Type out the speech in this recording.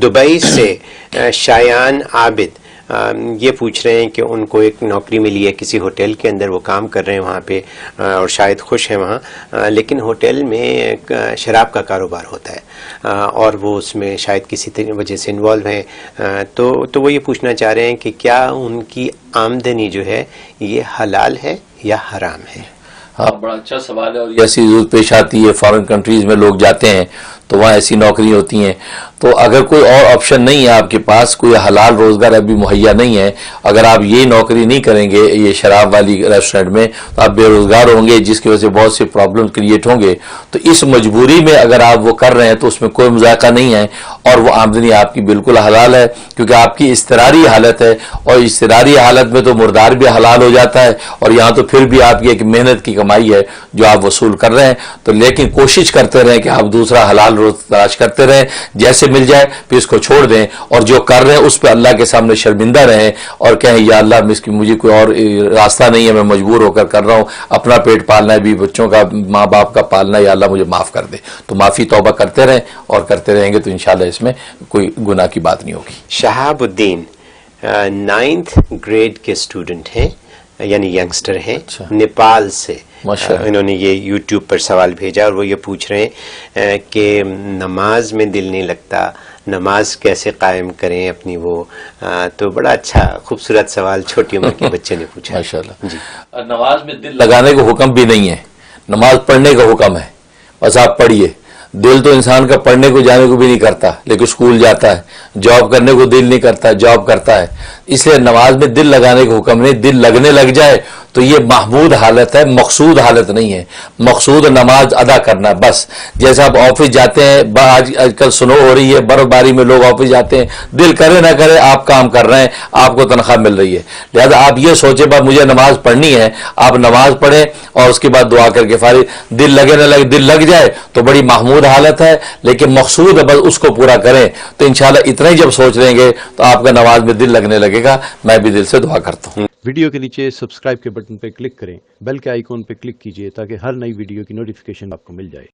Dubai سے شایان عابد یہ پوچھ رہے ہیں کہ ان کو ایک نوکری ملی ہے کسی ہوٹل کے اندر، وہ کام کر رہے ہیں وہاں پہ اور شاید خوش ہیں وہاں، لیکن ہوٹل میں شراب کا کاروبار ہوتا ہے اور وہ اس میں شاید کسی وجہ سے انوالو ہیں، تو وہ یہ پوچھنا چاہ رہے ہیں کہ کیا ان کی آمدنی جو ہے یہ حلال ہے یا حرام ہے؟ ہاں، بڑا اچھا سوال ہے، اور یہ ایسی ضرورت پیش آتی ہے، فارن کنٹریز میں لوگ جاتے ہیں تو وہاں ایسی نوکری ہوتی ہیں، تو اگر کوئی اور آپشن نہیں ہے آپ کے پاس، کوئی حلال روزگار ابھی مہیا نہیں ہے، اگر آپ یہ نوکری نہیں کریں گے یہ شراب والی ریسٹورینٹ میں تو آپ بے روزگار ہوں گے، جس کی وجہ سے بہت سے پرابلم کریٹ ہوں گے۔ تو اس مجبوری میں اگر آپ وہ کر رہے ہیں تو اس میں کوئی مذائقہ نہیں ہے، اور وہ آمدنی آپ کی بالکل حلال ہے، کیونکہ آپ کی اضطراری حالت ہے، اور اضطراری حالت میں تو مردار بھی حلال ہو جاتا ہے، اور یہاں تو پھر بھی آپ کی ایک محنت کی کمائی ہے جو آپ وصول کر رہے ہیں۔ تو لیکن کوشش کرتے رہیں کہ آپ دوسرا حلال روز تلاش کرتے رہیں، جیسے مل جائے پھر اس کو چھوڑ دیں، اور جو کر رہے ہیں اس پہ اللہ کے سامنے شرمندہ رہیں اور کہیں یا اللہ مجھے کوئی اور راستہ نہیں ہے، میں مجبور ہو کر رہا ہوں، اپنا پیٹ پالنا ہے، بھی بچوں کا، ماں باپ کا پالنا ہے، یا اللہ مجھے معاف کر دے۔ تو معافی توبہ کرتے رہیں، اور کرتے رہیں گے تو انشاءاللہ اس میں کوئی گناہ کی بات نہیں ہوگی۔ شہاب الدین 9th گریڈ کے اسٹوڈنٹ ہیں، یعنی ینگسٹر ہیں، نیپال سے، انہوں نے یہ یوٹیوب پر سوال بھیجا اور وہ یہ پوچھ رہے ہیں کہ نماز میں دل نہیں لگتا، نماز کیسے قائم کریں اپنی، وہ تو بڑا اچھا خوبصورت سوال چھوٹی عمر کے بچے نے پوچھا۔ ماشاءاللہ جی، نماز میں دل لگانے کا حکم بھی نہیں ہے، نماز پڑھنے کا حکم ہے، بس آپ پڑھیے۔ دل تو انسان کا پڑھنے کو جانے کو بھی نہیں کرتا، لیکن اسکول جاتا ہے، جاب کرنے کو دل نہیں کرتا، جاب کرتا ہے، اس لیے نماز میں دل لگانے کا حکم نہیں۔ دل لگنے لگ جائے تو یہ محمود حالت ہے، مقصود حالت نہیں ہے۔ مقصود نماز ادا کرنا بس، جیسے آپ آفس جاتے ہیں، آج کل سنو ہو رہی ہے، برف باری میں لوگ آفس جاتے ہیں، دل کرے نہ کرے آپ کام کر رہے ہیں، آپ کو تنخواہ مل رہی ہے، لہذا آپ یہ سوچیں بس مجھے نماز پڑھنی ہے، آپ نماز پڑھیں اور اس کے بعد دعا کر کے فارغ۔ دل لگے نہ لگے، دل لگ جائے تو بڑی محمود حالت ہے، لیکن مقصود ہے بس اس کو پورا کریں، تو انشاءاللہ اتنا ہی جب سوچ لیں گے تو آپ کا نماز میں دل لگنے لگے گا۔ میں بھی دل سے دعا کرتا ہوں۔ ویڈیو کے نیچے سبسکرائب کے بٹن پہ کلک کریں، بیل کے آئیکن پہ کلک کیجئے تاکہ ہر نئی ویڈیو کی نوٹیفیکیشن آپ کو مل جائے۔